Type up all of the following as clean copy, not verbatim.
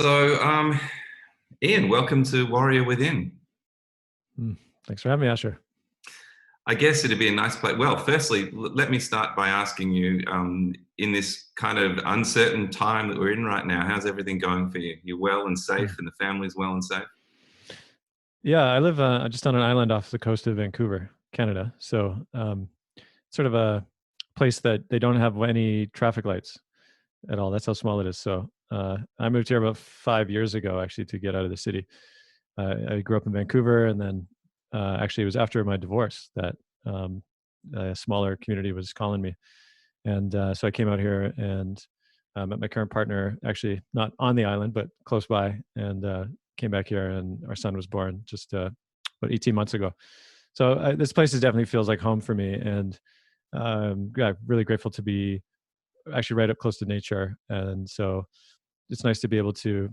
So, Ian, welcome to Warrior Within. Mm, Thanks for having me, Asher. I guess it'd be a nice place. Well, firstly, let me start by asking you, in this kind of uncertain time that we're in right now, how's everything going for you? You're well and safe, Mm. and the family's well and safe? Yeah, I live just on an island off the coast of Vancouver, Canada. Sort of a place that they don't have any traffic lights at all. That's how small it is. I moved here about 5 years ago, actually, to get out of the city. I grew up in Vancouver, and then actually, it was after my divorce that um, a smaller community was calling me, and so I came out here and met my current partner, actually not on the island but close by, and came back here, and our son was born just about 18 months ago. So this place is definitely feels like home for me, and yeah, really grateful to be actually right up close to nature, and so it's nice to be able to,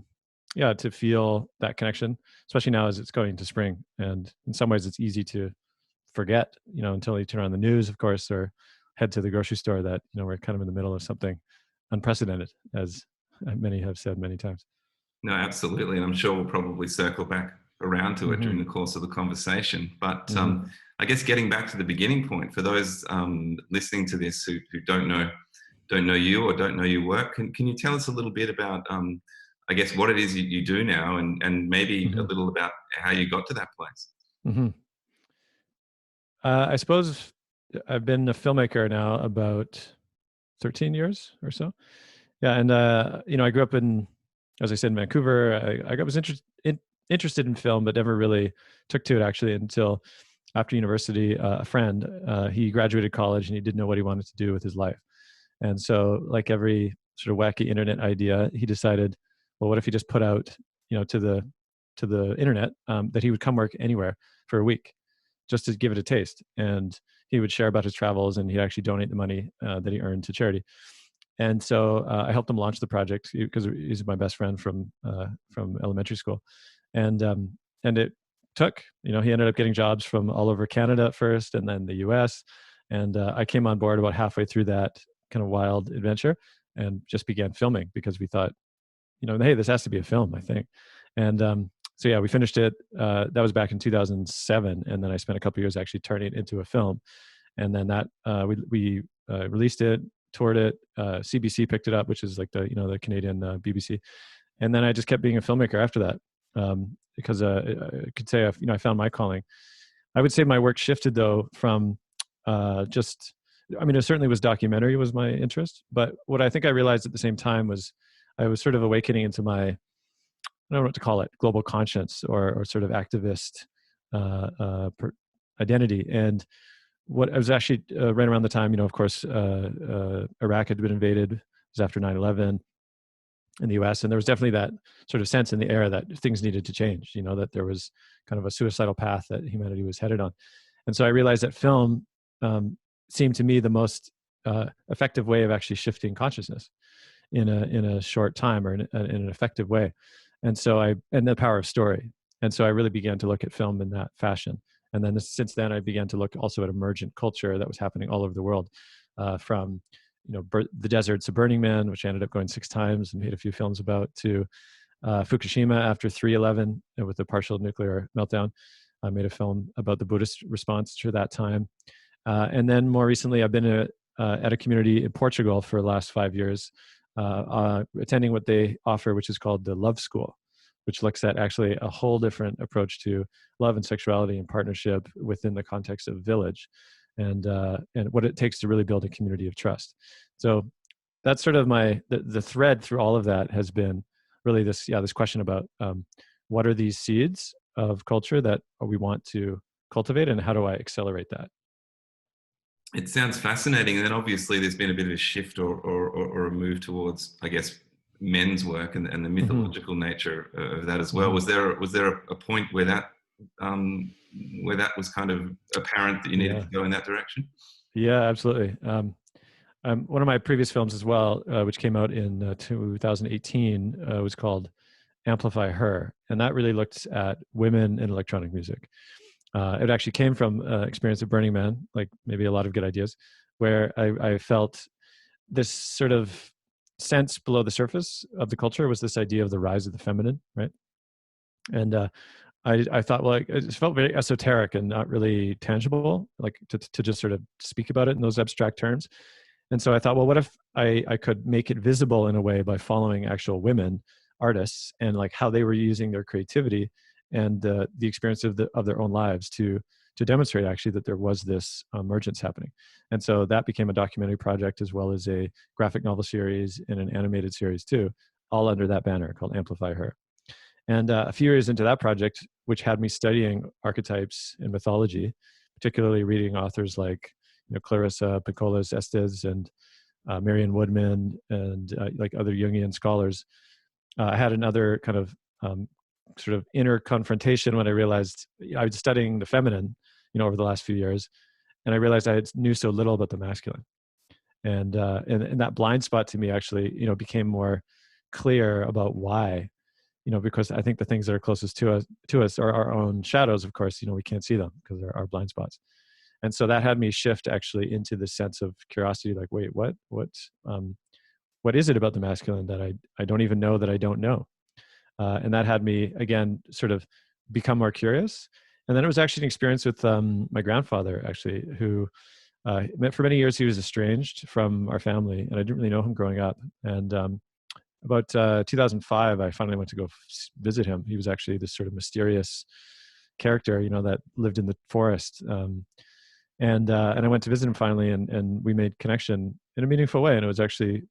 yeah, to feel that connection, especially now as it's going into spring. And in some ways, it's easy to forget, until you turn on the news, of course, or head to the grocery store, that we're kind of in the middle of something unprecedented, as many have said many times. No, absolutely, and I'm sure we'll probably circle back around to it Hmm. during the course of the conversation. But Hmm. I guess getting back to the beginning point for those listening to this who don't know you or don't know your work, can you tell us a little bit about I guess what it is you do now, and maybe a Hmm. little about how you got to that place? Hmm. I suppose I've been a filmmaker now about 13 years or so. Yeah, and I grew up in, as I said, in Vancouver. I was interested in film, but never really took to it actually until after university. A friend, he graduated college and he didn't know what he wanted to do with his life, and so, like every sort of wacky internet idea, he decided, well, what if he just put out, to the internet, that he would come work anywhere for a week, just to give it a taste, and he would share about his travels, and he'd actually donate the money that he earned to charity. And so I helped him launch the project because he's my best friend from elementary school, and it took. He ended up getting jobs from all over Canada at first, and then the U.S. And I came on board about halfway through that kind of wild adventure, and just began filming because we thought, hey, this has to be a film, I think. And so yeah, we finished it. That was back in 2007, and then I spent a couple of years actually turning it into a film, and then that we released it, toured it. CBC picked it up, which is like the Canadian BBC, and then I just kept being a filmmaker after that, because I could say I found my calling. I would say my work shifted though from just. I mean, it certainly was documentary was my interest, but what I think I realized at the same time was I was sort of awakening into my, I don't know what to call it, global conscience, or sort of activist identity. And what I was actually right around the time, of course, Iraq had been invaded. It was after 9/11 in the US. And there was definitely that sort of sense in the air that things needed to change, that there was kind of a suicidal path that humanity was headed on. And so I realized that film seemed to me the most effective way of actually shifting consciousness in a short time, or in an effective way. And the power of story. And so I really began to look at film in that fashion. And then since then, I began to look also at emergent culture that was happening all over the world, from the deserts of Burning Man, which I ended up going 6 times and made a few films about, to Fukushima after 3/11 with the partial nuclear meltdown. I made a film about the Buddhist response to that time. And then more recently, I've been at a community in Portugal for the last 5 years, attending what they offer, which is called the Love School, which looks at actually a whole different approach to love and sexuality and partnership within the context of village, and what it takes to really build a community of trust. So that's sort of the thread through all of that has been really this question about, what are these seeds of culture that we want to cultivate, and how do I accelerate that? It sounds fascinating. And then obviously there's been a bit of a shift, or a move towards, I guess, men's work, and the Hmm. mythological nature of that as well. Hmm. Was there a point um, where that was kind of apparent that you needed Yeah. to go in that direction? Yeah, absolutely. One of my previous films as well, which came out in 2018, was called Amplify Her. And that really looked at women in electronic music. It actually came from experience of Burning Man, like maybe a lot of good ideas, where I felt this sort of sense below the surface of the culture was this idea of the rise of the feminine, right? And I thought, well, it felt very esoteric and not really tangible, like to just sort of speak about it in those abstract terms. And so I thought, well, what if I could make it visible in a way by following actual women artists and like how they were using their creativity and the experience of their own lives to demonstrate actually that there was this emergence happening. And so that became a documentary project as well as a graphic novel series and an animated series too, all under that banner called Amplify Her. And a few years into that project, which had me studying archetypes and mythology, particularly reading authors like Clarissa Pinkolas Estes and Marion Woodman and like other Jungian scholars, I had another kind of sort of inner confrontation when I realized I was studying the feminine, over the last few years, and I realized I knew so little about the masculine, and that blind spot to me actually, became more clear about why. Because I think the things that are closest to us are our own shadows. Of course, we can't see them because they're our blind spots. And so that had me shift actually into this sense of curiosity, like, wait, what is it about the masculine that I don't even know that I don't know? And that had me, again, sort of become more curious. And then it was actually an experience with my grandfather, actually, who for many years he was estranged from our family, and I didn't really know him growing up. And about 2005, I finally went to go visit him. He was actually this sort of mysterious character, that lived in the forest. And I went to visit him finally, and we made connection in a meaningful way. And it was actually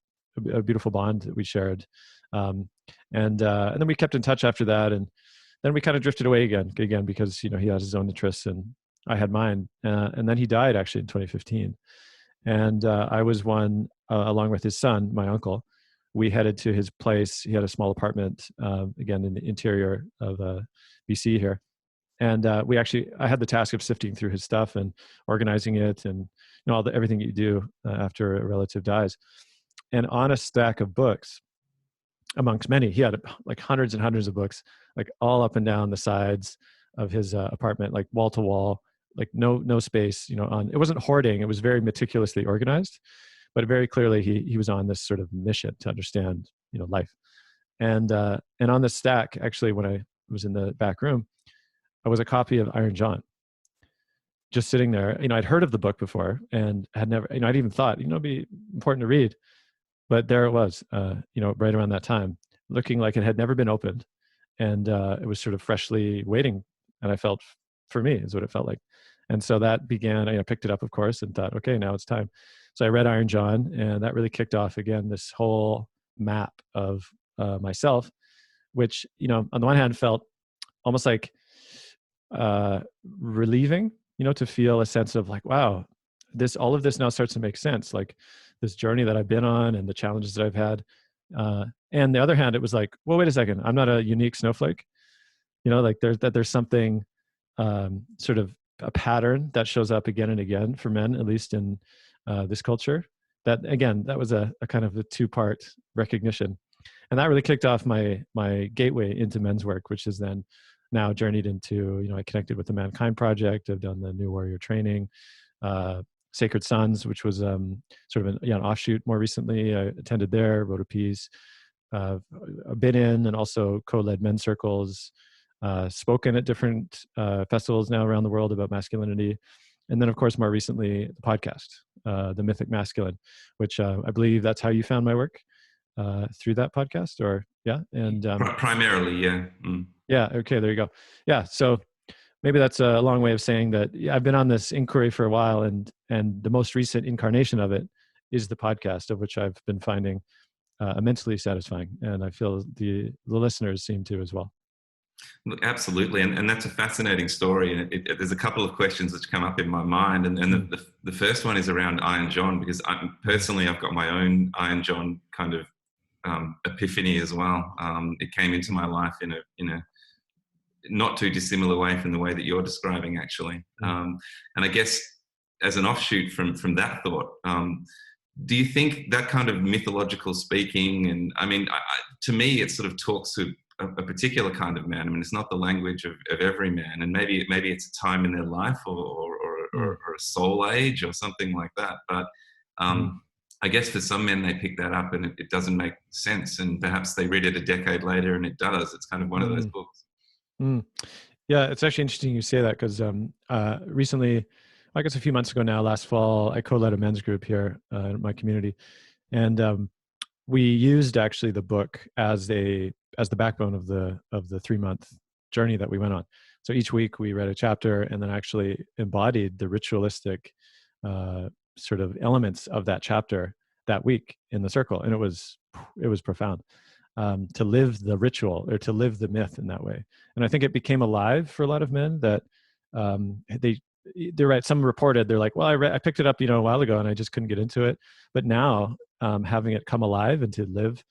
a beautiful bond that we shared. And then we kept in touch after that. And then we kind of drifted away again because, he had his own interests and I had mine. And then he died actually in 2015. And I was one, along with his son, my uncle. We headed to his place. He had a small apartment, again, in the interior of BC here. And I had the task of sifting through his stuff and organizing it and everything you do after a relative dies. And on a stack of books, amongst many, he had like hundreds and hundreds of books, like all up and down the sides of his apartment, like wall to wall, like no space, on. It wasn't hoarding. It was very meticulously organized, but very clearly he was on this sort of mission to understand, life. And on the stack, actually, when I was in the back room, I was a copy of Iron John, just sitting there. I'd heard of the book before and had never, I'd even thought, it'd be important to read. But there it was, right around that time, looking like it had never been opened. And it was sort of freshly waiting. And I felt, for me, is what it felt like. And so that began, I picked it up, of course, and thought, okay, now it's time. So I read Iron John, and that really kicked off, again, this whole map of myself, which, on the one hand felt almost like relieving, to feel a sense of like, wow, all of this now starts to make sense. Like this journey that I've been on and the challenges that I've had. And the other hand, it was like, well, wait a second, I'm not a unique snowflake. Like there's something, sort of a pattern that shows up again and again for men, at least in this culture. That again, that was a kind of a two-part recognition. And that really kicked off my gateway into men's work, which is then now journeyed into, I connected with the Mankind Project. I've done the New Warrior Training, Sacred Sons, which was sort of an offshoot more recently. I attended there, wrote a piece, I've been in and also co-led men's circles, spoken at different festivals now around the world about masculinity. And then, of course, more recently, the podcast, The Mythic Masculine, which I believe that's how you found my work, through that podcast, or yeah. And primarily, yeah. Yeah. Okay. There you go. Yeah. So maybe that's a long way of saying that I've been on this inquiry for a while, and the most recent incarnation of it is the podcast, of which I've been finding immensely satisfying, and I feel the listeners seem to as well. Absolutely, and that's a fascinating story. And there's a couple of questions which come up in my mind, and the first one is around Iron John, because I've got my own Iron John kind of epiphany as well. It came into my life in a not too dissimilar way from the way that you're describing, actually. And I guess as an offshoot from that thought, do you think that kind of mythological speaking, and I mean, to me, it sort of talks to a particular kind of man. I mean, it's not the language of every man, and maybe it's a time in their life or a soul age or something like that. But I guess for some men, they pick that up and it doesn't make sense. And perhaps they read it a decade later and it does. It's kind of one of those Mm, books. mm. Yeah, it's actually interesting you say that because recently, I guess a few months ago now, last fall, I co-led a men's group here in my community, and we used actually the book as the backbone of the 3 month journey that we went on. So each week we read a chapter and then actually embodied the ritualistic uh, sort of elements of that chapter that week in the circle, and it was profound to live the ritual or to live the myth in that way. And I think it became alive for a lot of men that they're right. Some reported they're like, well, I picked it up, a while ago, and I just couldn't get into it. But now, having it come alive and to live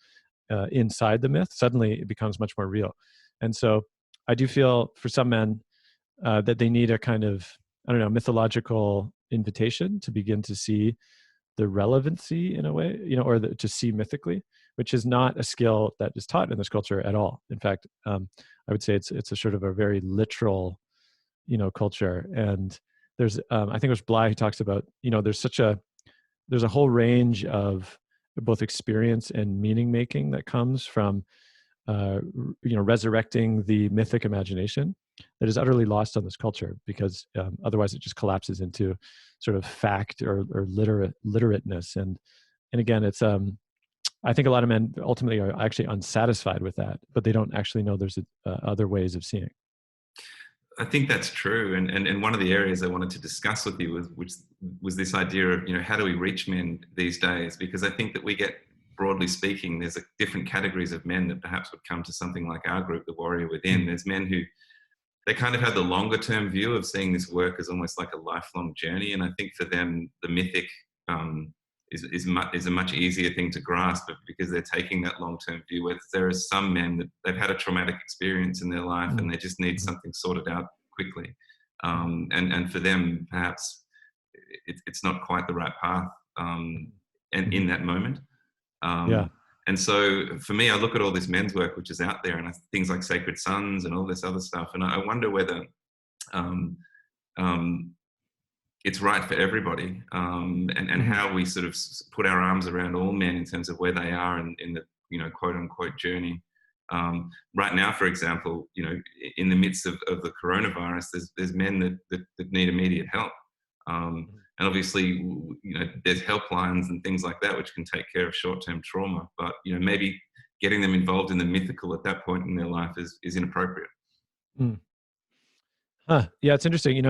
inside the myth, suddenly it becomes much more real. And so, I do feel for some men that they need a kind of, I don't know, mythological invitation to begin to see the relevancy in a way, or to see mythically, which is not a skill that is taught in this culture at all. In fact, I would say it's a sort of a very literal, culture. And there's, I think it was Bly who talks about, there's a whole range of both experience and meaning making that comes from, resurrecting the mythic imagination that is utterly lost on this culture because otherwise it just collapses into sort of fact or literateness. And again, it's I think a lot of men ultimately are actually unsatisfied with that, but they don't actually know there's other ways of seeing. I think that's true. And one of the areas I wanted to discuss with you was this idea of, how do we reach men these days? Because I think that we get, broadly speaking, there's different categories of men that perhaps would come to something like our group, the Warrior Within. There's men who, they kind of have the longer term view of seeing this work as almost like a lifelong journey. And I think for them, the mythic is a much easier thing to grasp because they're taking that long term view. Whereas there are some men that they've had a traumatic experience in their life and they just need something sorted out quickly. And for them, perhaps it's not quite the right path and in that moment. Yeah. And so for me, I look at all this men's work which is out there, and things like Sacred Sons and all this other stuff, and I wonder whether um, um, it's right for everybody, and how we sort of put our arms around all men in terms of where they are in the quote unquote journey. Right now, for example, in the midst of the coronavirus, there's men that need immediate help. And obviously, there's helplines and things like that which can take care of short-term trauma. But maybe getting them involved in the mythical at that point in their life is inappropriate. Mm. Huh. Yeah, it's interesting.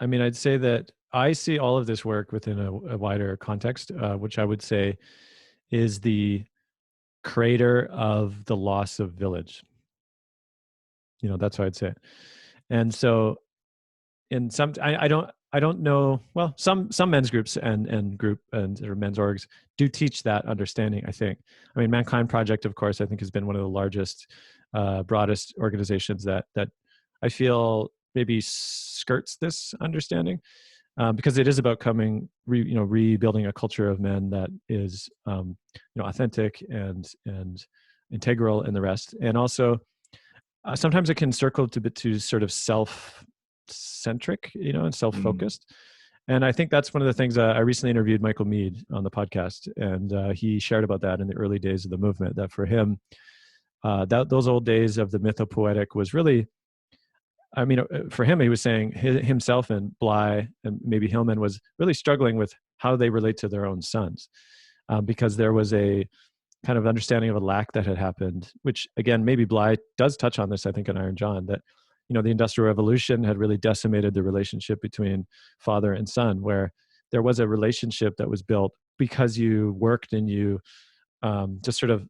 I mean, I'd say that I see all of this work within a wider context, which I would say is the crater of the loss of village. That's how I'd say it. And so, in some, I don't know. Well, some men's groups and or men's orgs do teach that understanding. I think. I mean, Mankind Project, of course, I think has been one of the largest, broadest organizations that I feel maybe skirts this understanding, because it is about rebuilding a culture of men that is authentic and integral and the rest. And also sometimes it can circle to bit too sort of self-centric, and self-focused. And I think that's one of the things. I recently interviewed Michael Mead on the podcast, and he shared about that in the early days of the movement, that for him, those old days of the mythopoetic was really, I mean, for him, he was saying himself and Bly and maybe Hillman was really struggling with how they relate to their own sons, because there was a kind of understanding of a lack that had happened, which again, maybe Bly does touch on this, I think, in Iron John, that, the Industrial Revolution had really decimated the relationship between father and son, where there was a relationship that was built because you worked and you just sort of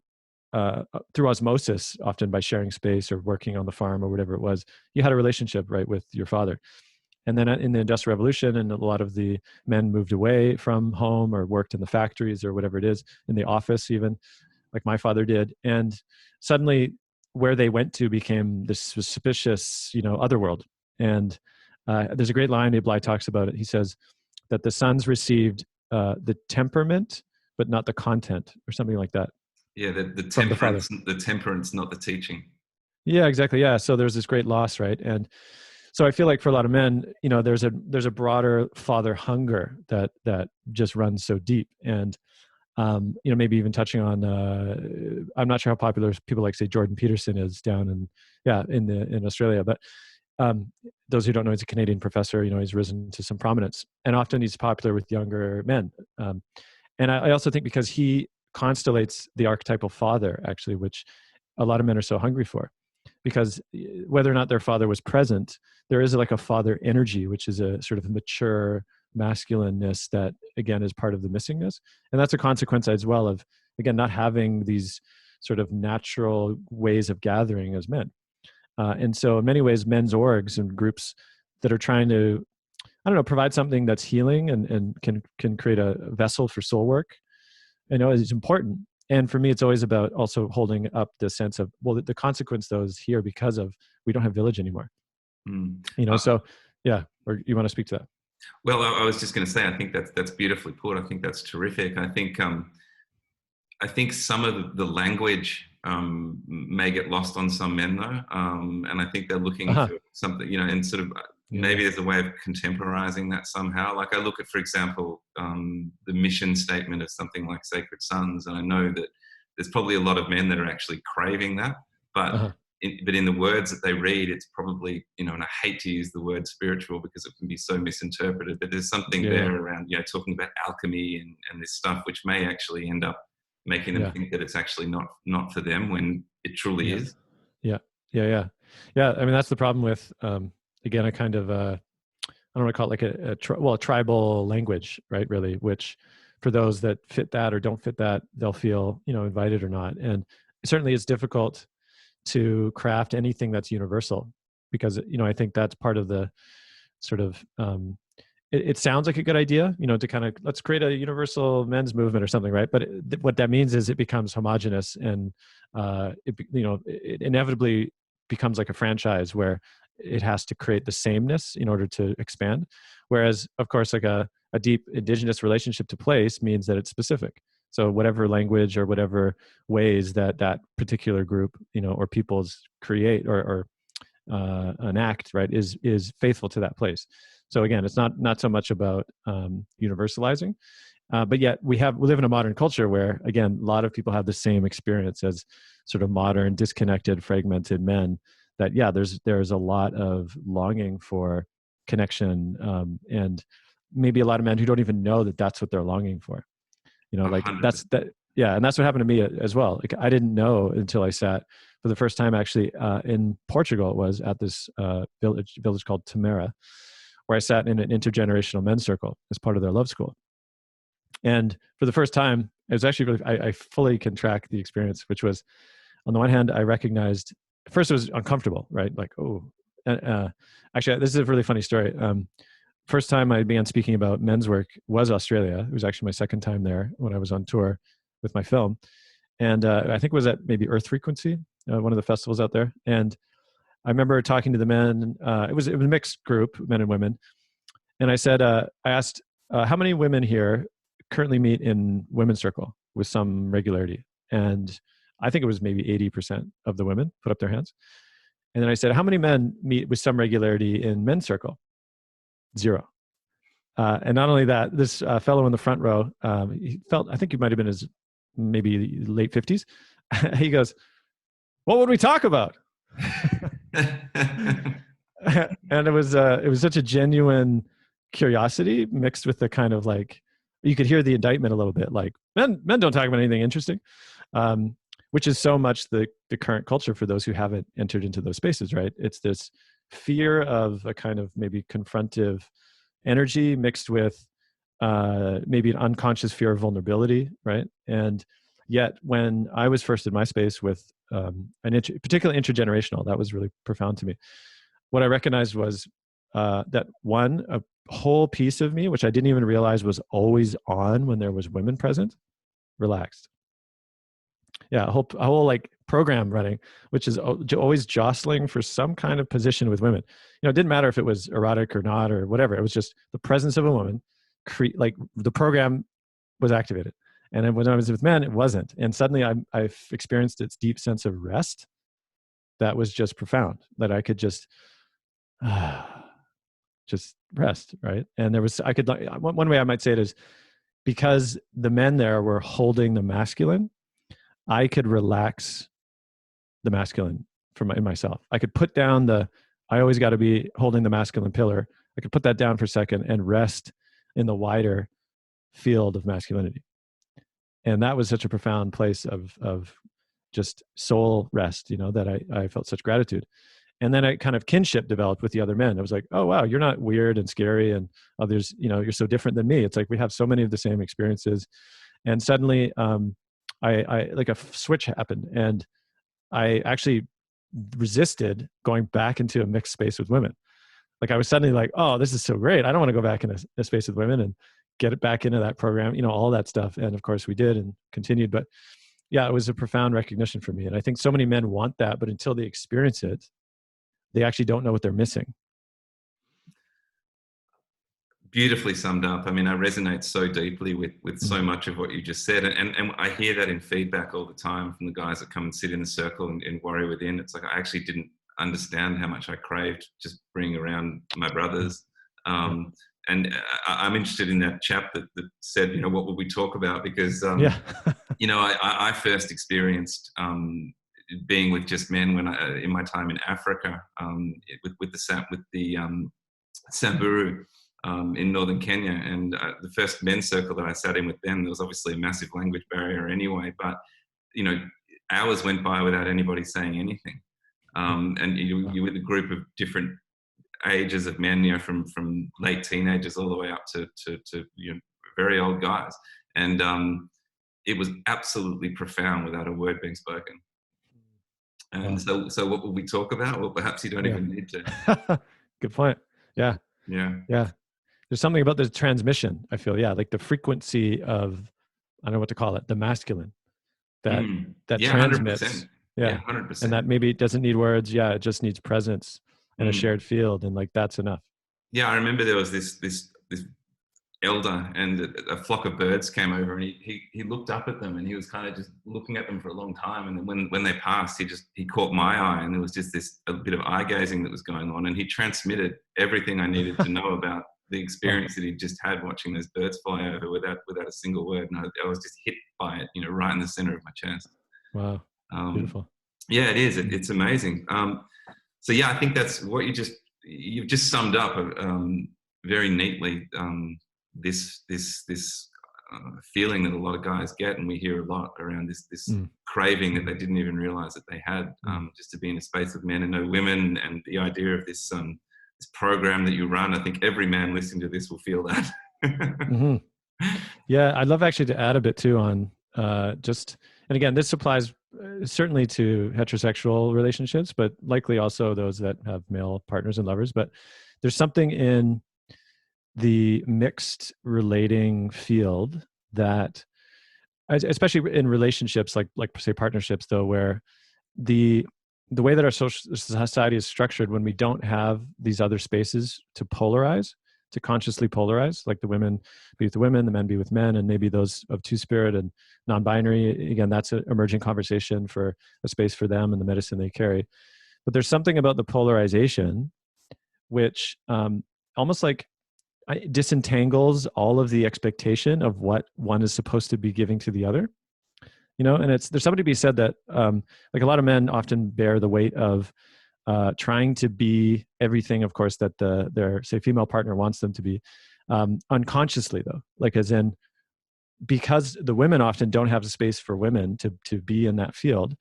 through osmosis, often by sharing space or working on the farm or whatever it was, you had a relationship, right, with your father. And then in the Industrial Revolution, and a lot of the men moved away from home or worked in the factories or whatever it is, in the office even, like my father did. And suddenly where they went to became this suspicious, otherworld. And there's a great line, Bly talks about it. He says that the sons received the temperament, but not the content, or something like that. Yeah, From the father. the temperance, not the teaching. Yeah, exactly. Yeah. So there's this great loss, right? And So I feel like for a lot of men, there's a broader father hunger that just runs so deep. And maybe even touching on, I'm not sure how popular people like say Jordan Peterson is down in Australia, but those who don't know, he's a Canadian professor. He's risen to some prominence, and often he's popular with younger men. And I also think because he constellates the archetypal father, actually, which a lot of men are so hungry for, because whether or not their father was present, there is like a father energy, which is a sort of mature masculineness that, again, is part of the missingness. And that's a consequence as well of, again, not having these sort of natural ways of gathering as men. And so in many ways, men's orgs and groups that are trying to, I don't know, provide something that's healing and can create a vessel for soul work, is important. And for me, it's always about also holding up the sense of, well, the consequence though is here because of, we don't have village anymore. So yeah, or you want to speak to that? Well, I was just going to say, I think that's beautifully put. I think that's terrific. I think some of the language may get lost on some men though, and I think they're looking for something, and sort of maybe there's a way of contemporizing that somehow. Like I look at, for example, the mission statement of something like Sacred Sons, and I know that there's probably a lot of men that are actually craving that, but in the words that they read, it's probably, and I hate to use the word spiritual because it can be so misinterpreted, but there's something there around, talking about alchemy and this stuff, which may actually end up making them think that it's actually not for them when it truly is. Yeah. I mean, that's the problem with, again, a kind of, I don't want to call it like a tribal language, right? Really, which for those that fit that or don't fit that, they'll feel, invited or not. And certainly it's difficult to craft anything that's universal because, I think that's part of the sort of, it sounds like a good idea, to kind of, let's create a universal men's movement or something, right? But what that means is it becomes homogenous, and it inevitably becomes like a franchise where it has to create the sameness in order to expand. Whereas, of course, like a deep indigenous relationship to place means that it's specific. So whatever language or whatever ways that particular group, or peoples create or enact, right, is faithful to that place. So again, it's not so much about universalizing, but yet we live in a modern culture where, again, a lot of people have the same experience as sort of modern, disconnected, fragmented men. That there's a lot of longing for connection, and maybe a lot of men who don't even know that that's what they're longing for. Like 100%. that's that. Yeah, and that's what happened to me as well. Like I didn't know until I sat for the first time, actually, in Portugal. It was at this village called Tamera, where I sat in an intergenerational men's circle as part of their love school. And for the first time, it was actually really, I fully can track the experience, which was, on the one hand, I recognized, first it was uncomfortable, right? Like, actually, this is a really funny story. First time I began speaking about men's work was Australia. It was actually my second time there when I was on tour with my film. And I think it was at maybe Earth Frequency, one of the festivals out there. And I remember talking to the men. It was a mixed group, men and women. And I said, I asked, how many women here currently meet in women's circle with some regularity? And I think it was maybe 80% of the women put up their hands. And then I said, how many men meet with some regularity in men's circle? 0. And not only that, this fellow in the front row, I think he might have been his maybe late 50s. He goes, what would we talk about? And it was such a genuine curiosity mixed with the kind of like, you could hear the indictment a little bit, like men don't talk about anything interesting, which is so much the current culture for those who haven't entered into those spaces, right? It's this fear of a kind of maybe confrontive energy mixed with maybe an unconscious fear of vulnerability, right? And yet when I was first in my space with particularly intergenerational, that was really profound to me. What I recognized was that a whole piece of me, which I didn't even realize was always on when there was women present, relaxed. Yeah, a whole like program running, which is always jostling for some kind of position with women. It didn't matter if it was erotic or not or whatever. It was just the presence of a woman. Like the program was activated, and then when I was with men, it wasn't. And suddenly, I've experienced its deep sense of rest. That was just profound. That I could just just rest, right? And there was, I could, one way I might say it is because the men there were holding the masculine, I could relax the masculine in myself. I could put down I always got to be holding the masculine pillar. I could put that down for a second and rest in the wider field of masculinity. And that was such a profound place of just soul rest, that I felt such gratitude. And then a kind of kinship developed with the other men. I was like, oh, wow, you're not weird and scary and others, you're so different than me. It's like we have so many of the same experiences. And suddenly I like a switch happened, and I actually resisted going back into a mixed space with women. Like I was suddenly like, oh, this is so great. I don't want to go back in a space with women and get it back into that program, all that stuff. And of course we did and continued. But yeah, it was a profound recognition for me. And I think so many men want that, but until they experience it, they actually don't know what they're missing. Beautifully summed up. I mean, I resonate so deeply with so much of what you just said. And I hear that in feedback all the time from the guys that come and sit in the circle and Warrior Within. It's like, I actually didn't understand how much I craved just being around my brothers. And I'm interested in that chap that said, what would we talk about? Because, I first experienced being with just men when in my time in Africa, with the Samburu. In northern Kenya, and the first men's circle that I sat in with them, there was obviously a massive language barrier anyway, but hours went by without anybody saying anything, and you with a group of different ages of men, from late teenagers all the way up to very old guys, and it was absolutely profound without a word being spoken. And so what will we talk about? Well, perhaps you don't even need to. Good point. Yeah. There's something about the transmission, I feel, like the frequency of, I don't know what to call it, the masculine that transmits. 100%. Yeah, 100%. And that maybe it doesn't need words. Yeah, it just needs presence and a shared field, and like that's enough. Yeah, I remember there was this elder, and a flock of birds came over, and he looked up at them, and he was kind of just looking at them for a long time, and then when they passed, he caught my eye, and there was just a bit of eye gazing that was going on, and he transmitted everything I needed to know about the experience that he just had watching those birds fly over without a single word. And I was just hit by it, right in the center of my chest. Wow. Beautiful. Yeah, it is. It's amazing. So yeah, I think that's what you've just summed up very neatly. This feeling that a lot of guys get, and we hear a lot around this craving that they didn't even realize that they had, just to be in a space with men and no women, and the idea of this program that you run. I think every man listening to this will feel that. Yeah, I'd love actually to add a bit too on and again, this applies certainly to heterosexual relationships, but likely also those that have male partners and lovers. But there's something in the mixed relating field that, especially in relationships like say partnerships though, where the way that our social society is structured, when we don't have these other spaces to polarize, to consciously polarize, like the women be with the women, the men be with men, and maybe those of two-spirit and non-binary, again, that's an emerging conversation for a space for them and the medicine they carry. But there's something about the polarization which almost like disentangles all of the expectation of what one is supposed to be giving to the other. And there's something to be said that like a lot of men often bear the weight of trying to be everything, of course, that their say female partner wants them to be, unconsciously though, like as in, because the women often don't have the space for women to be in that field,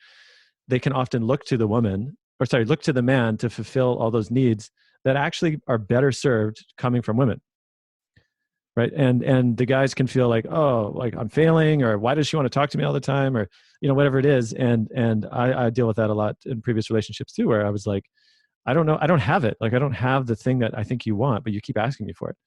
they can often look to the man to fulfill all those needs that actually are better served coming from women. Right. And the guys can feel like, oh, like I'm failing, or why does she want to talk to me all the time, or, whatever it is. And I deal with that a lot in previous relationships too, where I was like, I don't know, I don't have it. Like, I don't have the thing that I think you want, but you keep asking me for it.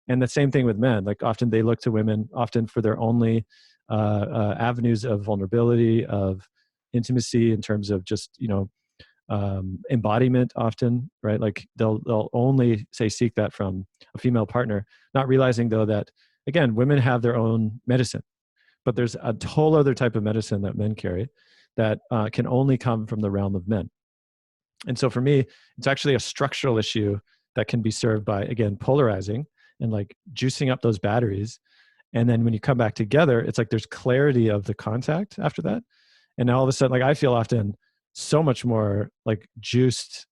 And the same thing with men. Like often they look to women often for their only avenues of vulnerability, of intimacy in terms of just, embodiment often, right? Like they'll only say seek that from a female partner, not realizing though that, again, women have their own medicine, but there's a whole other type of medicine that men carry that can only come from the realm of men. And so for me, it's actually a structural issue that can be served by, again, polarizing and like juicing up those batteries. And then when you come back together, it's like there's clarity of the contact after that. And now all of a sudden, like I feel often so much more like juiced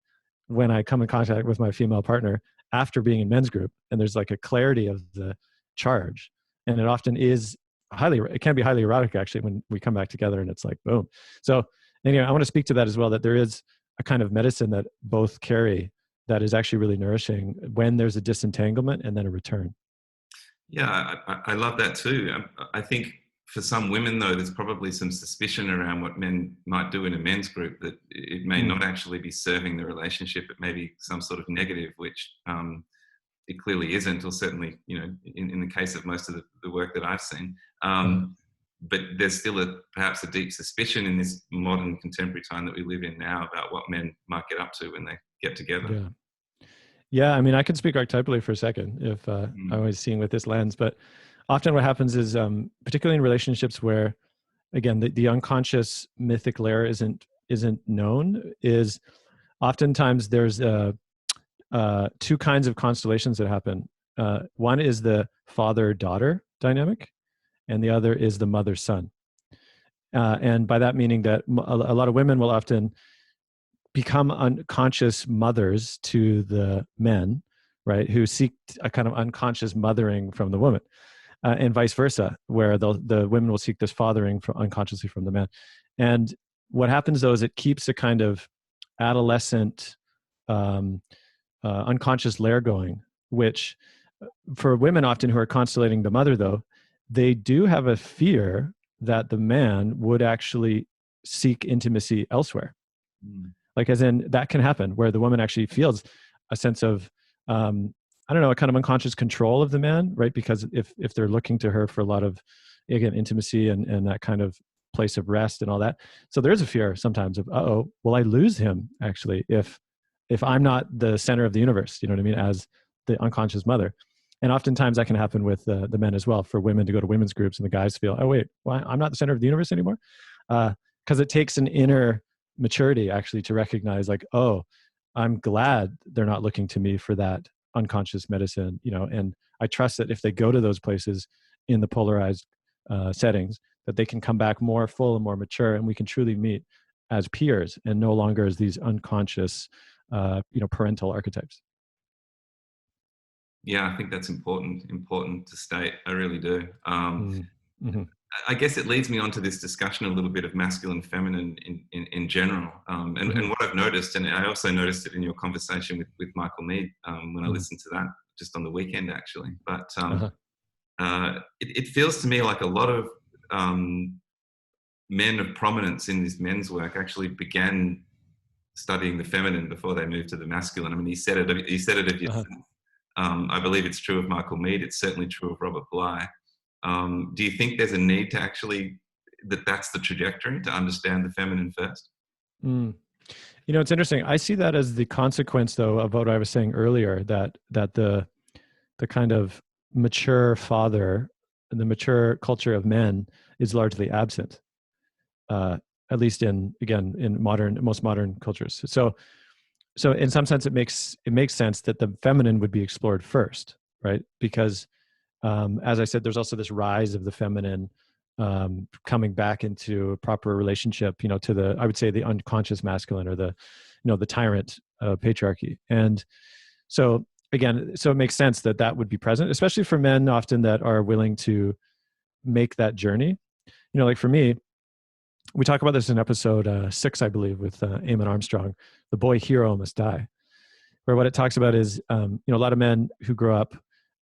when I come in contact with my female partner after being in men's group. And there's like a clarity of the charge. And it often is it can be highly erotic actually when we come back together and it's like, boom. So anyway, I want to speak to that as well, that there is a kind of medicine that both carry that is actually really nourishing when there's a disentanglement and then a return. Yeah, I love that too. I think for some women, though, there's probably some suspicion around what men might do in a men's group, that it may not actually be serving the relationship. It may be some sort of negative, which it clearly isn't, or certainly, in the case of most of the work that I've seen. But there's still perhaps a deep suspicion in this modern contemporary time that we live in now about what men might get up to when they get together. Yeah. Yeah, I mean, I can speak archetypally for a second if I'm always seeing with this lens, but often what happens is, particularly in relationships where, again, the unconscious mythic layer isn't known, is oftentimes there's two kinds of constellations that happen. One is the father-daughter dynamic, and the other is the mother-son. And by that meaning that a lot of women will often become unconscious mothers to the men, right, who seek a kind of unconscious mothering from the woman, and vice versa, where the women will seek this fathering unconsciously from the man. And what happens though is it keeps a kind of adolescent unconscious layer going, which for women often who are constellating the mother, though, they do have a fear that the man would actually seek intimacy elsewhere. Like, as in, that can happen where the woman actually feels a sense of, I don't know, a kind of unconscious control of the man, right? Because if they're looking to her for a lot of, again, intimacy and that kind of place of rest and all that. So there's a fear sometimes of, will I lose him actually if I'm not the center of the universe, you know what I mean, as the unconscious mother. And oftentimes that can happen with the men as well, for women to go to women's groups and the guys feel, oh wait, well, I'm not the center of the universe anymore. Because it takes an inner maturity actually to recognize, like, oh, I'm glad they're not looking to me for that unconscious medicine, and I trust that if they go to those places in the polarized settings, that they can come back more full and more mature, and we can truly meet as peers and no longer as these unconscious, parental archetypes. Yeah, I think that's important to state. I really do. Mm-hmm. I guess it leads me on to this discussion a little bit of masculine, feminine in general. And what I've noticed, and I also noticed it in your conversation with Michael Mead when I listened to that just on the weekend, actually. But it feels to me like a lot of men of prominence in this men's work actually began studying the feminine before they moved to the masculine. I mean, he said it of yourself. I believe it's true of Michael Mead. It's certainly true of Robert Bly. Do you think there's a need to actually, that's the trajectory, to understand the feminine first? It's interesting. I see that as the consequence, though, of what I was saying earlier, that the kind of mature father and the mature culture of men is largely absent, at least in most modern cultures. So in some sense, it makes sense that the feminine would be explored first, right? Because as I said, there's also this rise of the feminine coming back into a proper relationship, to I would say the unconscious masculine, or the tyrant patriarchy. And so again, so it makes sense that would be present, especially for men often that are willing to make that journey. Like for me, we talk about this in episode 6, I believe, with Eamon Armstrong, The Boy Hero Must Die, where what it talks about is, a lot of men who grow up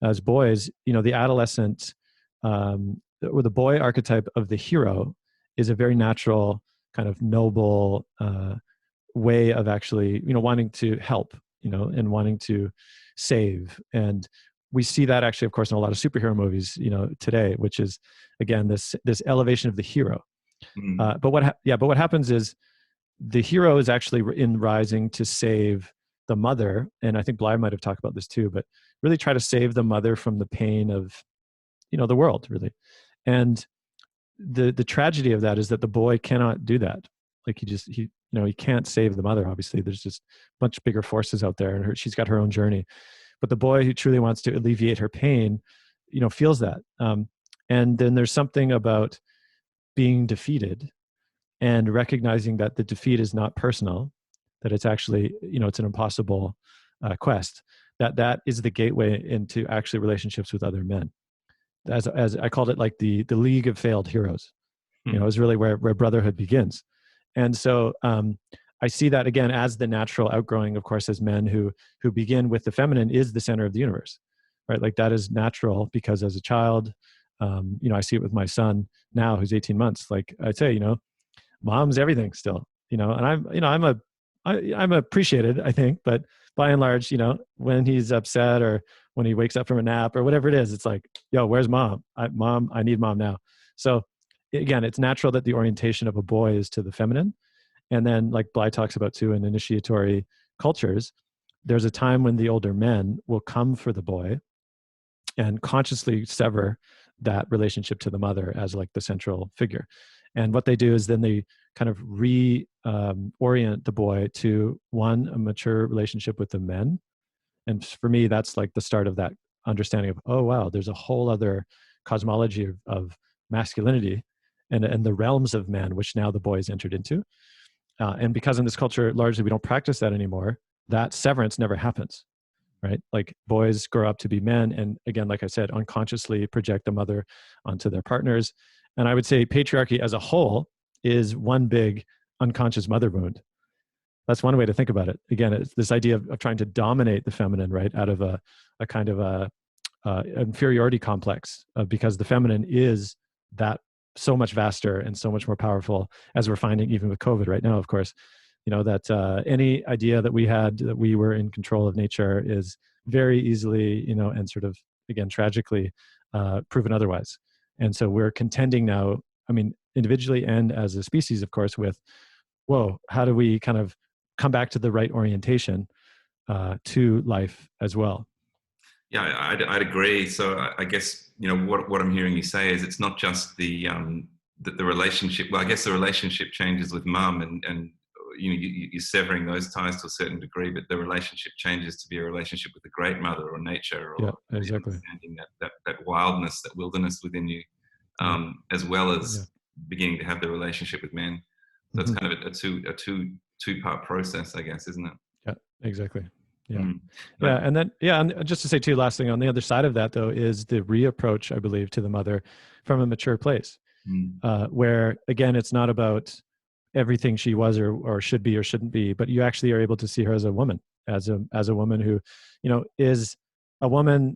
as boys, the adolescent, or the boy archetype of the hero is a very natural kind of noble way of actually, wanting to help, and wanting to save. And we see that actually, of course, in a lot of superhero movies, today, which is, again, this elevation of the hero. But what happens is the hero is actually in rising to save the mother. And I think Bly might have talked about this too, but really try to save the mother from the pain of, the world, really. And the tragedy of that is that the boy cannot do that. Like he can't save the mother. Obviously, there's just much bigger forces out there, and she's got her own journey. But the boy who truly wants to alleviate her pain, feels that. And then there's something about being defeated and recognizing that the defeat is not personal, that it's actually, it's an impossible quest. That is the gateway into actually relationships with other men. As I called it, like the league of failed heroes. Is really where brotherhood begins. And so I see that again as the natural outgrowing, of course, as men who begin with the feminine is the center of the universe, right? Like that is natural because as a child, I see it with my son now who's 18 months. Like I'd say, mom's everything still, and I'm appreciated, I think, but by and large, when he's upset or when he wakes up from a nap or whatever it is, it's like, yo, where's mom? I need mom now. So again, it's natural that the orientation of a boy is to the feminine. And then like Bly talks about too, in initiatory cultures, there's a time when the older men will come for the boy and consciously sever that relationship to the mother as like the central figure. And what they do is then they kind of orient the boy to a mature relationship with the men. And for me, that's like the start of that understanding of, oh, wow, there's a whole other cosmology of masculinity and the realms of man, which now the boy is entered into. And because in this culture, largely we don't practice that anymore, that severance never happens, right? Like boys grow up to be men. And again, like I said, unconsciously project the mother onto their partners. And I would say patriarchy as a whole is one big unconscious mother wound. That's one way to think about it. Again, it's this idea of trying to dominate the feminine, right? Out of a kind of a inferiority complex because the feminine is that so much vaster and so much more powerful, as we're finding even with COVID right now, of course, that any idea that we had that we were in control of nature is very easily, and sort of, again, tragically proven otherwise. And so we're contending now, I mean, individually and as a species, of course, with, whoa, how do we kind of come back to the right orientation to life as well? Yeah, I'd agree. So I guess what I'm hearing you say is it's not just the relationship. Well, I guess the relationship changes with mum, and you're severing those ties to a certain degree, but the relationship changes to be a relationship with the great mother or nature, or exactly. understanding that wildness, that wilderness within you, as well as beginning to have the relationship with men. So it's kind of a two-part process, I guess, isn't it? Yeah, exactly. Yeah. Yeah. And then, and just to say too, last thing on the other side of that though, is the reapproach, I believe, to the mother from a mature place, where again, it's not about everything she was or should be or shouldn't be, but you actually are able to see her as a woman, as a woman who, is a woman.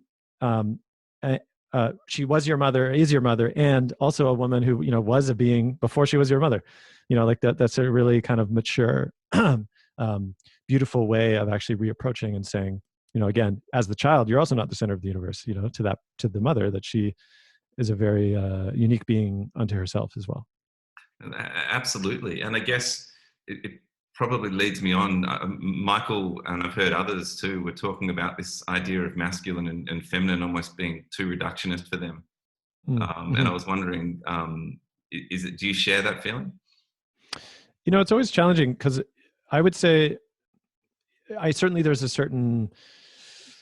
She was your mother, is your mother, and also a woman who, was a being before she was your mother, like that. That's a really kind of mature, beautiful way of actually reapproaching and saying, again, as the child, you're also not the center of the universe, to the mother, that she is a very unique being unto herself as well. Absolutely. And I guess it probably leads me on. Michael, and I've heard others too, were talking about this idea of masculine and feminine almost being too reductionist for them. And I was wondering, do you share that feeling? It's always challenging because I would say there's a certain,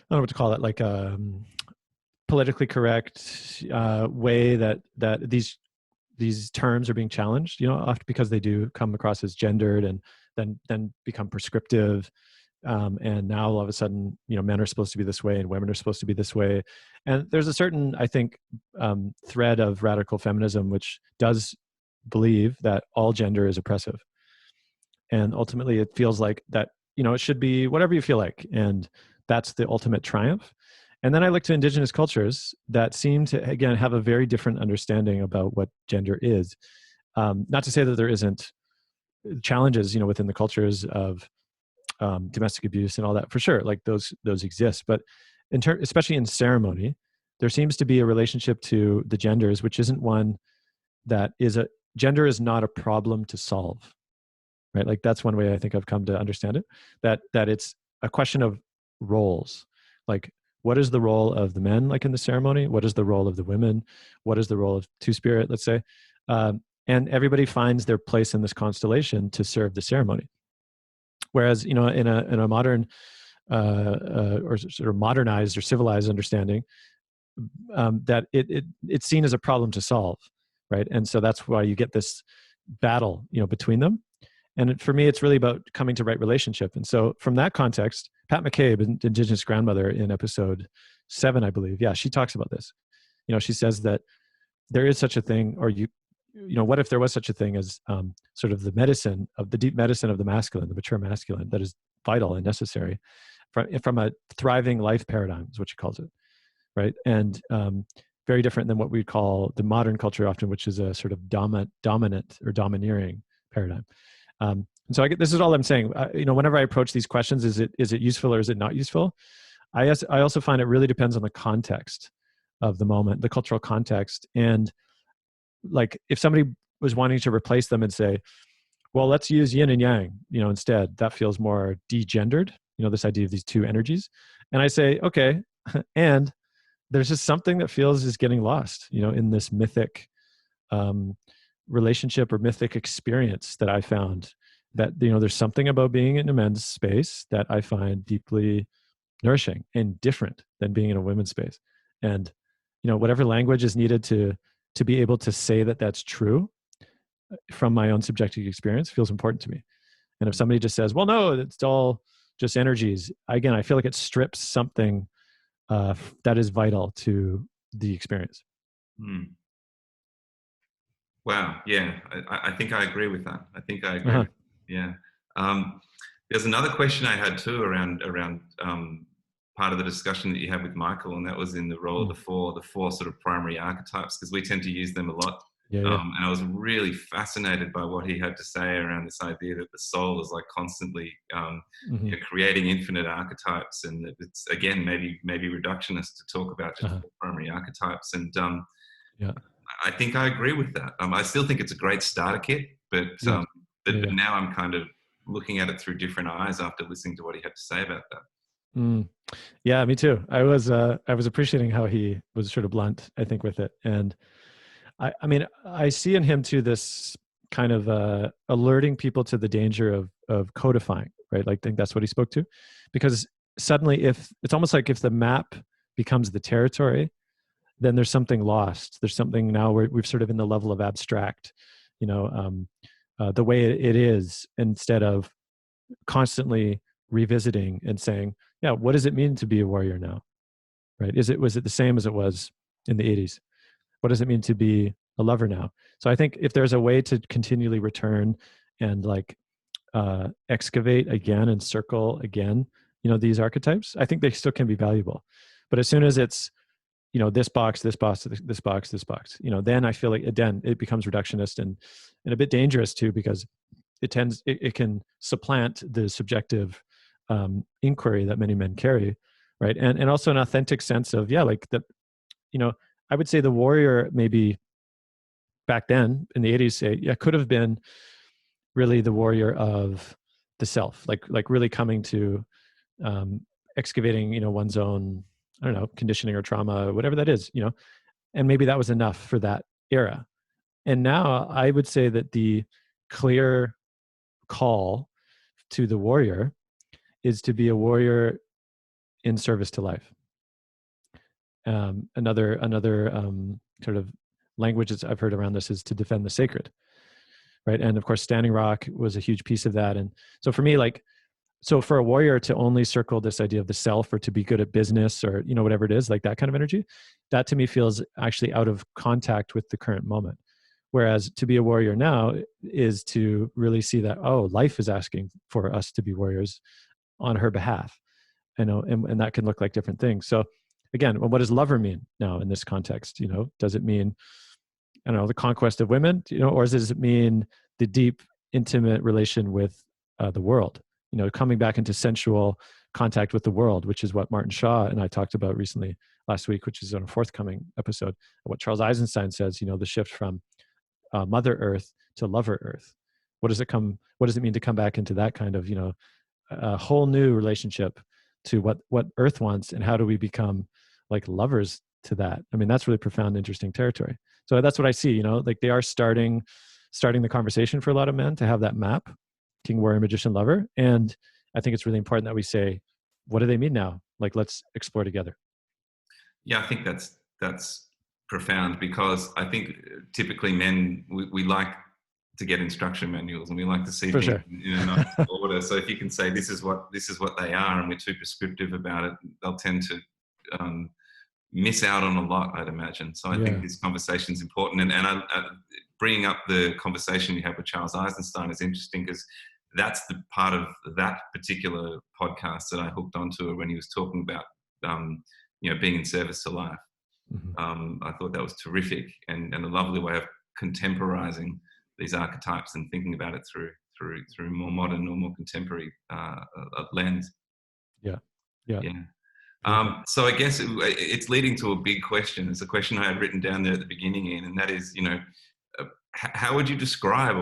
I don't know what to call it, like politically correct way that these terms are being challenged, often because they do come across as gendered and then become prescriptive. And now all of a sudden, men are supposed to be this way and women are supposed to be this way. And there's a certain, I think, thread of radical feminism, which does believe that all gender is oppressive. And ultimately it feels like that, it should be whatever you feel like. And that's the ultimate triumph. And then I look to indigenous cultures that seem to, again, have a very different understanding about what gender is. Not to say that there isn't challenges, within the cultures of domestic abuse and all that, for sure, like those exist. But especially in ceremony, there seems to be a relationship to the genders, which isn't one that gender is not a problem to solve, right? Like that's one way I think I've come to understand it, that it's a question of roles. Like, what is the role of the men, like in the ceremony? What is the role of the women? What is the role of two-spirit, let's say? and everybody finds their place in this constellation to serve the ceremony. Whereas, in a modern or sort of modernized or civilized understanding, that it's seen as a problem to solve, right? And so that's why you get this battle, between them. And for me, it's really about coming to right relationship. And so from that context, Pat McCabe, Indigenous grandmother, in episode 7, I believe, yeah, she talks about this. She says that there is such a thing, or what if there was such a thing as sort of the deep medicine of the masculine, the mature masculine, that is vital and necessary from a thriving life paradigm, is what she calls it, right? And very different than what we call the modern culture often, which is a sort of dominant or domineering paradigm. And so this is all I'm saying. Whenever I approach these questions, is it useful or is it not useful? I also find it really depends on the context of the moment, the cultural context. And like, if somebody was wanting to replace them and say, well, let's use yin and yang, instead, that feels more degendered, this idea of these two energies. And I say, okay, and there's just something that feels is getting lost, in this mythic relationship or mythic experience that I found, that, there's something about being in a men's space that I find deeply nourishing and different than being in a women's space. And, whatever language is needed to be able to say that that's true from my own subjective experience feels important to me. And if somebody just says, well, no, it's all just energies, again, I feel like it strips something that is vital to the experience. Wow. Yeah. I think I agree with that. I think I agree. Yeah. There's another question I had too around part of the discussion that you had with Michael, and that was in the role of the four sort of primary archetypes, because we tend to use them a lot. Yeah. And I was really fascinated by what he had to say around this idea that the soul is like constantly creating infinite archetypes, and that it's, again, maybe reductionist to talk about just four primary archetypes. And I think I agree with that. I still think it's a great starter kit, but now I'm kind of looking at it through different eyes after listening to what he had to say about that. Yeah, me too. I was appreciating how he was sort of blunt, I think, with it. And I mean, I see in him too this kind of alerting people to the danger of codifying, right? Like, I think that's what he spoke to, because suddenly, if it's almost like if the map becomes the territory, then there's something lost. There's something now where we've sort of in the level of abstract, the way it is, instead of constantly revisiting and saying, yeah, what does it mean to be a warrior now? Right? Was it the same as it was in the 80s? What does it mean to be a lover now? So I think if there's a way to continually return and excavate again and circle again, these archetypes, I think they still can be valuable. But as soon as it's, this box, this box, this box, this box, then I feel like, again, it becomes reductionist and a bit dangerous too, because it can supplant the subjective inquiry that many men carry, right? And also an authentic sense of, I would say the warrior, maybe back then in the 80s, could have been really the warrior of the self, like really coming to excavating, one's own, I don't know, conditioning or trauma, whatever that is, and maybe that was enough for that era. And now I would say that the clear call to the warrior is to be a warrior in service to life. Another sort of language that I've heard around this is to defend the sacred, right? And of course, Standing Rock was a huge piece of that. And so for me, so for a warrior to only circle this idea of the self, or to be good at business, or whatever it is, like that kind of energy, that to me feels actually out of contact with the current moment. Whereas to be a warrior now is to really see that, oh, life is asking for us to be warriors on her behalf, and that can look like different things. So again, what does lover mean now in this context? Does it mean, I don't know, the conquest of women, or does it mean the deep, intimate relation with the world? Coming back into sensual contact with the world, which is what Martin Shaw and I talked about recently last week, which is on a forthcoming episode. What Charles Eisenstein says, the shift from Mother Earth to Lover Earth. What does it mean to come back into that kind of, a whole new relationship to what Earth wants, and how do we become like lovers to that? I mean, that's really profound, interesting territory. So that's what I see, like they are starting starting the conversation for a lot of men to have that map, king, warrior, magician, lover. And I think it's really important that we say, what do they mean now? Like, let's explore together. Yeah, I think that's profound, because I think typically men, we like to get instruction manuals, and we like to see For things sure. in a nice order. So if you can say this is what they are, and we're too prescriptive about it, they'll tend to um, miss out on a lot, I'd imagine. So I think Yeah. this conversation is important, and bringing up the conversation you had with Charles Eisenstein is interesting, because that's the part of that particular podcast that I hooked onto when he was talking about being in service to life. Mm-hmm. I thought that was terrific, and a lovely way of contemporizing these archetypes and thinking about it through more modern or more contemporary lens. Yeah. Yeah. Yeah. Beautiful. So I guess it's leading to a big question. It's a question I had written down there at the beginning, Ian, and that is, how would you describe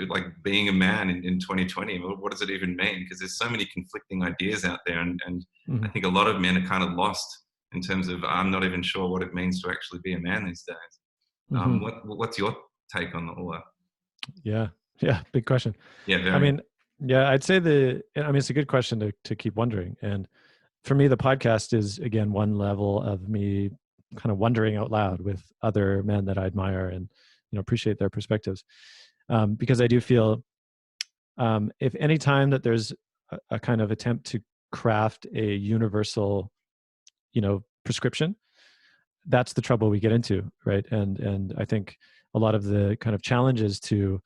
like being a man in 2020? What does it even mean? Because there's so many conflicting ideas out there, and Mm-hmm. I think a lot of men are kind of lost in terms of, I'm not even sure what it means to actually be a man these days. Mm-hmm. What's your take on all that? Yeah. Yeah. Big question. Yeah, I very. mean, yeah, I'd say it's a good question to keep wondering. And for me, the podcast is, again, one level of me kind of wondering out loud with other men that I admire and, appreciate their perspectives. Because I do feel, if any time that there's a kind of attempt to craft a universal, prescription, that's the trouble we get into, right? And I think a lot of the kind of challenges to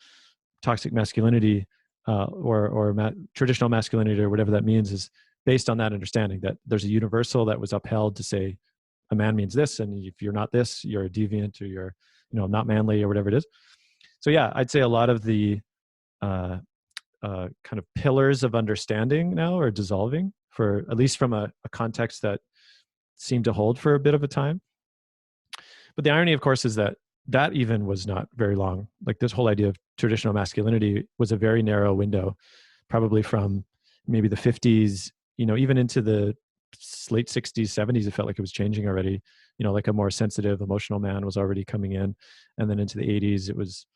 toxic masculinity, or traditional masculinity, or whatever that means, is based on that understanding that there's a universal that was upheld to say a man means this, and if you're not this, you're a deviant, or you're not manly, or whatever it is. So yeah, I'd say a lot of the kind of pillars of understanding now are dissolving, for at least from a context that seemed to hold for a bit of a time. But the irony, of course, is that even was not very long. Like, this whole idea of traditional masculinity was a very narrow window, probably from maybe the 50s, even into the late 60s, 70s. It felt like it was changing already. Like a more sensitive, emotional man was already coming in. And then into the 80s, it was,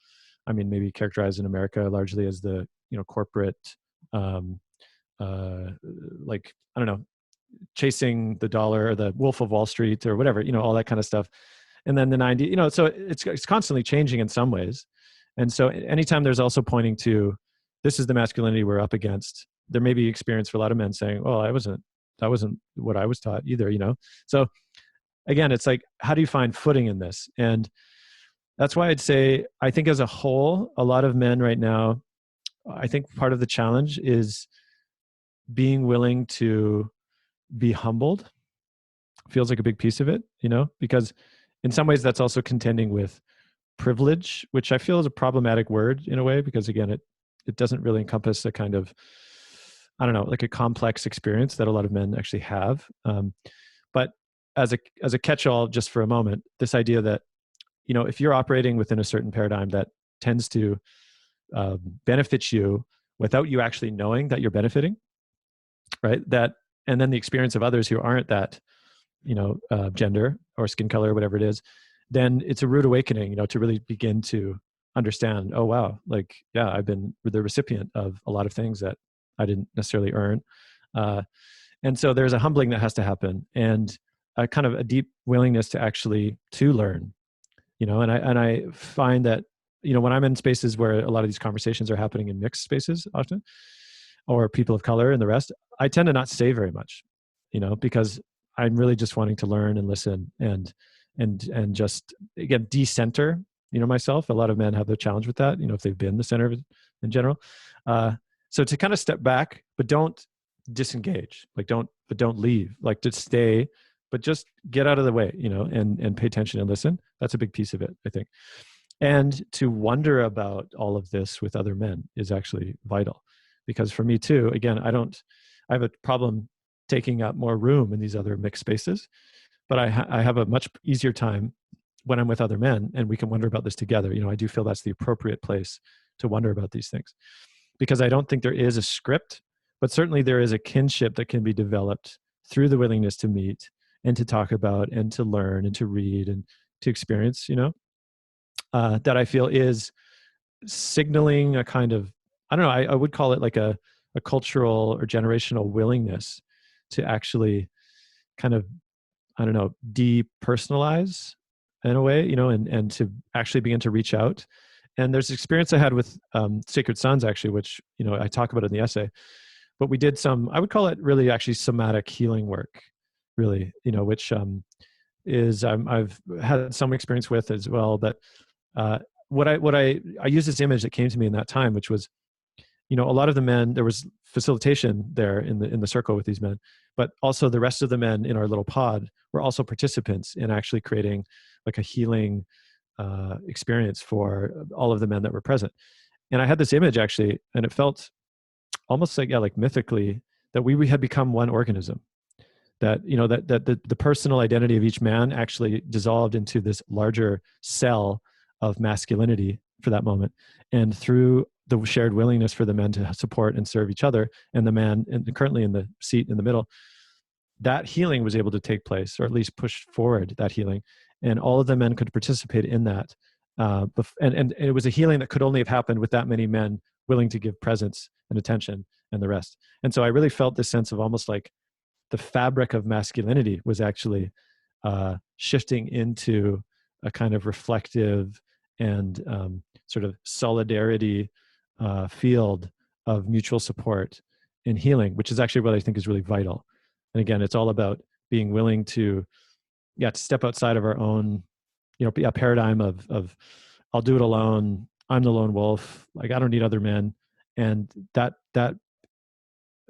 maybe characterized in America largely as the, corporate, um, like, I don't know, chasing the dollar, or the Wolf of Wall Street, or whatever, all that kind of stuff. And then the 90s, so it's constantly changing in some ways. And so anytime there's also pointing to, this is the masculinity we're up against, there may be experience for a lot of men saying, well, that wasn't what I was taught either, So again, it's like, how do you find footing in this? And that's why I'd say, I think as a whole, a lot of men right now, I think part of the challenge is being willing to be humbled. Feels like a big piece of it, because in some ways that's also contending with privilege, which I feel is a problematic word in a way, because again, it doesn't really encompass a kind of, I don't know, like a complex experience that a lot of men actually have. But as a catch-all, just for a moment, this idea that, if you're operating within a certain paradigm that tends to benefit you without you actually knowing that you're benefiting, right? And then the experience of others who aren't that, gender or skin color or whatever it is, then it's a rude awakening, to really begin to understand, oh, wow, like, yeah, I've been the recipient of a lot of things that I didn't necessarily earn. And so there's a humbling that has to happen, and a kind of a deep willingness to actually to learn, and I find that, when I'm in spaces where a lot of these conversations are happening in mixed spaces often, or people of color and the rest, I tend to not say very much, because I'm really just wanting to learn and listen, and just, again, decenter, myself. A lot of men have the challenge with that, if they've been the center of it in general. So to kind of step back, but don't disengage, like don't leave, like to stay, but just get out of the way, and pay attention and listen. That's a big piece of it, I think. And to wonder about all of this with other men is actually vital, because for me too, again, I have a problem taking up more room in these other mixed spaces, but I have a much easier time when I'm with other men and we can wonder about this together. I do feel that's the appropriate place to wonder about these things, because I don't think there is a script, but certainly there is a kinship that can be developed through the willingness to meet and to talk about and to learn and to read and to experience, that I feel is signaling a kind of, I don't know, I would call it like a cultural or generational willingness to actually kind of, I don't know, depersonalize in a way, and to actually begin to reach out. And there's experience I had with Sacred Sons, actually, which, I talk about in the essay. But we did some, I would call it really actually somatic healing work, really, which is I've had some experience with as well. But what I used this image that came to me in that time, which was, a lot of the men, there was facilitation there in the circle with these men, but also the rest of the men in our little pod were also participants in actually creating like a healing experience for all of the men that were present. And I had this image actually, and it felt almost like, yeah, like mythically, that we had become one organism. That that the personal identity of each man actually dissolved into this larger cell of masculinity for that moment, and through the shared willingness for the men to support and serve each other, and the man currently in the seat in the middle, that healing was able to take place, or at least push forward that healing, and all of the men could participate in that. And it was a healing that could only have happened with that many men willing to give presence and attention and the rest. And so I really felt this sense of almost like the fabric of masculinity was actually shifting into a kind of reflective and sort of solidarity field of mutual support and healing, which is actually what I think is really vital. And again, it's all about being willing to step outside of our own, paradigm of I'll do it alone. I'm the lone wolf. Like, I don't need other men. And that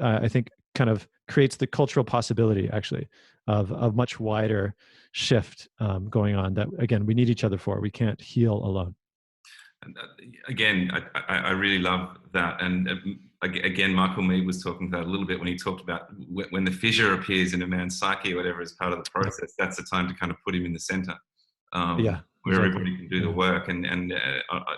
I think kind of creates the cultural possibility actually of a much wider shift going on that, again, we need each other for. We can't heal alone. And again, I really love that. And again, Michael Mead was talking about a little bit when he talked about when the fissure appears in a man's psyche or whatever as part of the process, that's the time to kind of put him in the center, Yeah, where exactly. everybody can do the work and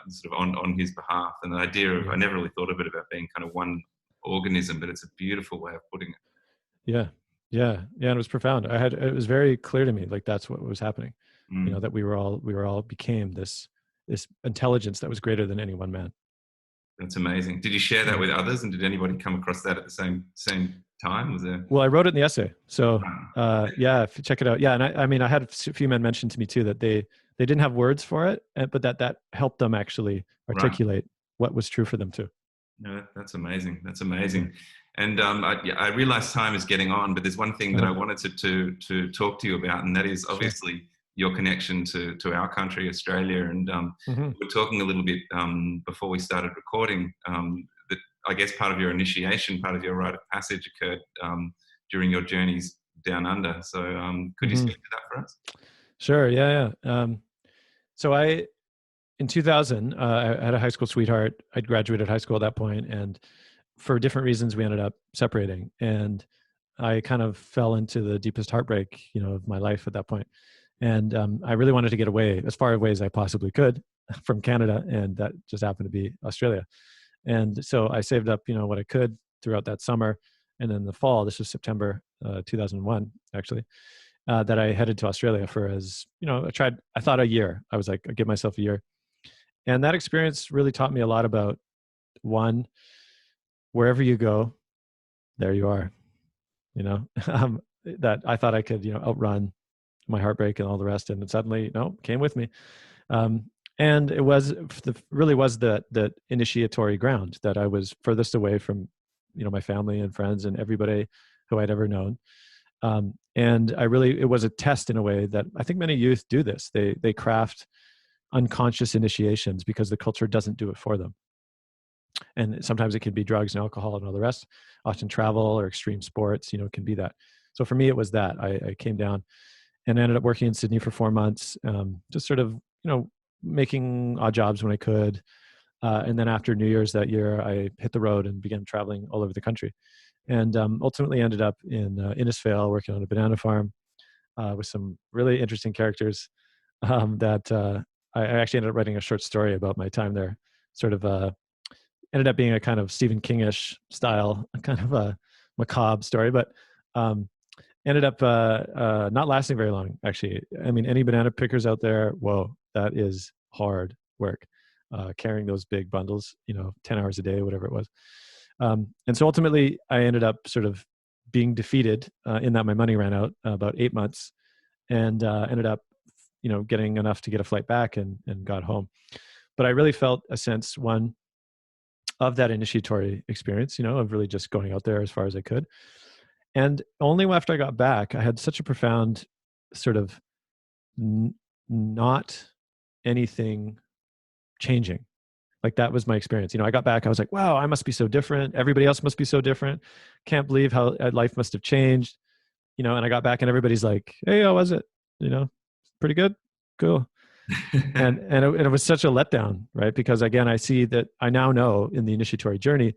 sort of on his behalf. And the idea of, I never really thought of it about being kind of one organism, but it's a beautiful way of putting it. Yeah. Yeah. Yeah. And it was profound. It was very clear to me, like that's what was happening, that we were all became this intelligence that was greater than any one man. That's amazing. Did you share that with others, and did anybody come across that at the same time? Was there? Well, I wrote it in the essay. So yeah, if you check it out. Yeah. And I mean, I had a few men mention to me too, that they didn't have words for it, but that helped them actually articulate what was true for them too. No, that's amazing. That's amazing. And I realize time is getting on, but there's one thing that I wanted to talk to you about, and that is obviously your connection to our country, Australia. And we were talking a little bit before we started recording that I guess part of your initiation, part of your rite of passage occurred during your journeys down under. So could you speak to that for us? Sure. Yeah. So in 2000, I had a high school sweetheart. I'd graduated high school at that point, and for different reasons, we ended up separating. And I kind of fell into the deepest heartbreak, of my life at that point. And I really wanted to get away as far away as I possibly could from Canada, and that just happened to be Australia. And so I saved up, what I could throughout that summer, and then the fall. This was September 2001, actually. That I headed to Australia for, as I thought a year. I was like, I'd give myself a year. And that experience really taught me a lot about, one, wherever you go, there you are, that I thought I could, outrun my heartbreak and all the rest. And suddenly, no, came with me. And it was really was the initiatory ground that I was furthest away from, my family and friends and everybody who I'd ever known. And it was a test in a way that I think many youth do this. They craft unconscious initiations because the culture doesn't do it for them. And sometimes it can be drugs and alcohol and all the rest. Often travel or extreme sports, can be that. So for me, it was that. I came down and ended up working in Sydney for 4 months, just sort of, making odd jobs when I could. And then after New Year's that year, I hit the road and began traveling all over the country. And ultimately ended up in Innisfail working on a banana farm with some really interesting characters that I actually ended up writing a short story about my time there. Sort of ended up being a kind of Stephen King-ish style, kind of a macabre story, but ended up not lasting very long, actually. I mean, any banana pickers out there, whoa, that is hard work. carrying those big bundles, 10 hours a day, whatever it was. And so ultimately, I ended up sort of being defeated in that my money ran out about 8 months, and ended up, getting enough to get a flight back and got home. But I really felt a sense, one, of that initiatory experience, of really just going out there as far as I could. And only after I got back, I had such a profound sort of not anything changing. Like that was my experience. I got back, I was like, wow, I must be so different. Everybody else must be so different. Can't believe how life must have changed. And I got back and everybody's like, hey, how was it? Pretty good. Cool. And it was such a letdown, right? Because again, I see that I now know in the initiatory journey,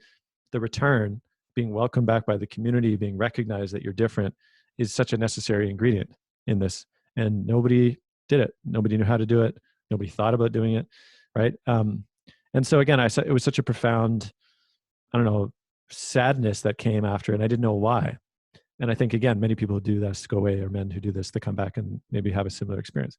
the return, being welcomed back by the community, being recognized that you're different, is such a necessary ingredient in this. And nobody did it. Nobody knew how to do it. Nobody thought about doing it, right? And so again, it was such a profound, I don't know, sadness that came after, and I didn't know why. And I think, again, many people who do this go away, or men who do this, they come back and maybe have a similar experience.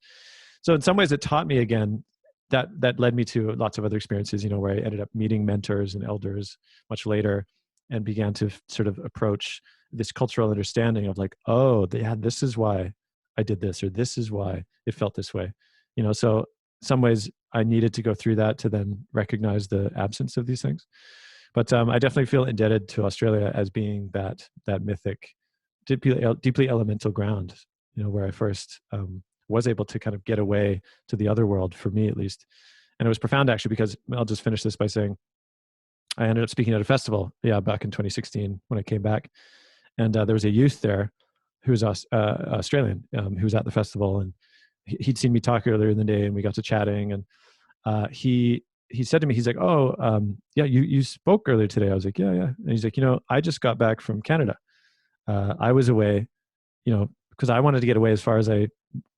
So in some ways, it taught me, again, that led me to lots of other experiences, where I ended up meeting mentors and elders much later, and began to sort of approach this cultural understanding of like, oh, yeah, this is why I did this, or this is why it felt this way. So some ways I needed to go through that to then recognize the absence of these things. But I definitely feel indebted to Australia as being that mythic, deeply elemental ground, where I first was able to kind of get away to the other world, for me at least. And it was profound, actually, because I'll just finish this by saying I ended up speaking at a festival, back in 2016 when I came back. And there was a youth there who was Australian, who was at the festival, and he'd seen me talk earlier in the day, and we got to chatting. And he said to me, he's like, oh, yeah, you spoke earlier today. I was like, yeah. And he's like, I just got back from Canada. I was away, because I wanted to get away as far as I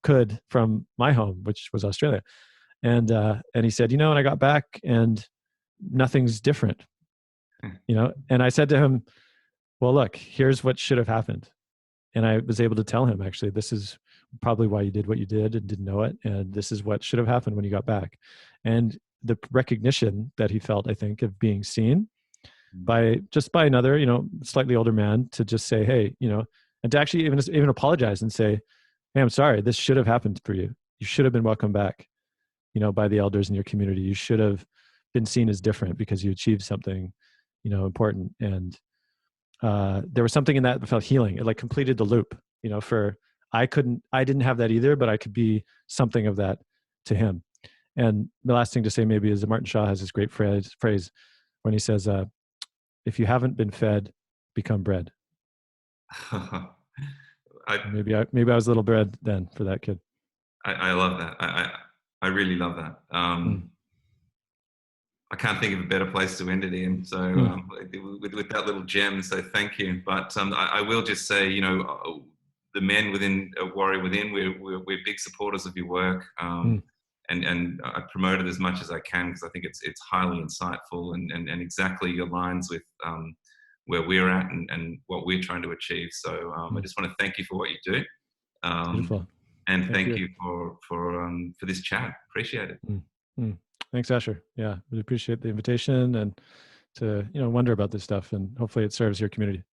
could from my home, which was Australia. And he said, and I got back and nothing's different, and I said to him, well, look, here's what should have happened. And I was able to tell him, actually, this is probably why you did what you did and didn't know it. And this is what should have happened when you got back. And the recognition that he felt, I think, of being seen by another, slightly older man, to just say, hey, and to actually even apologize and say, hey, I'm sorry, this should have happened for you. You should have been welcomed back, by the elders in your community. You should have been seen as different because you achieved something, important. And there was something in that felt healing. It like completed the loop, I didn't have that either, but I could be something of that to him. And the last thing to say maybe is that Martin Shaw has this great phrase when he says, if you haven't been fed, become bread. Maybe I was a little bread then for that kid. I love that. I really love that. I can't think of a better place to end it in. So with that little gem, so thank you. But I will just say, the men within Warrior Within, we're big supporters of your work, and I promote it as much as I can, because I think it's highly insightful and exactly aligns with where we're at and what we're trying to achieve. So I just want to thank you for what you do. Beautiful. And thank you for this chat. Appreciate it. Thanks, Asher. Yeah, really appreciate the invitation and to wonder about this stuff, and hopefully it serves your community.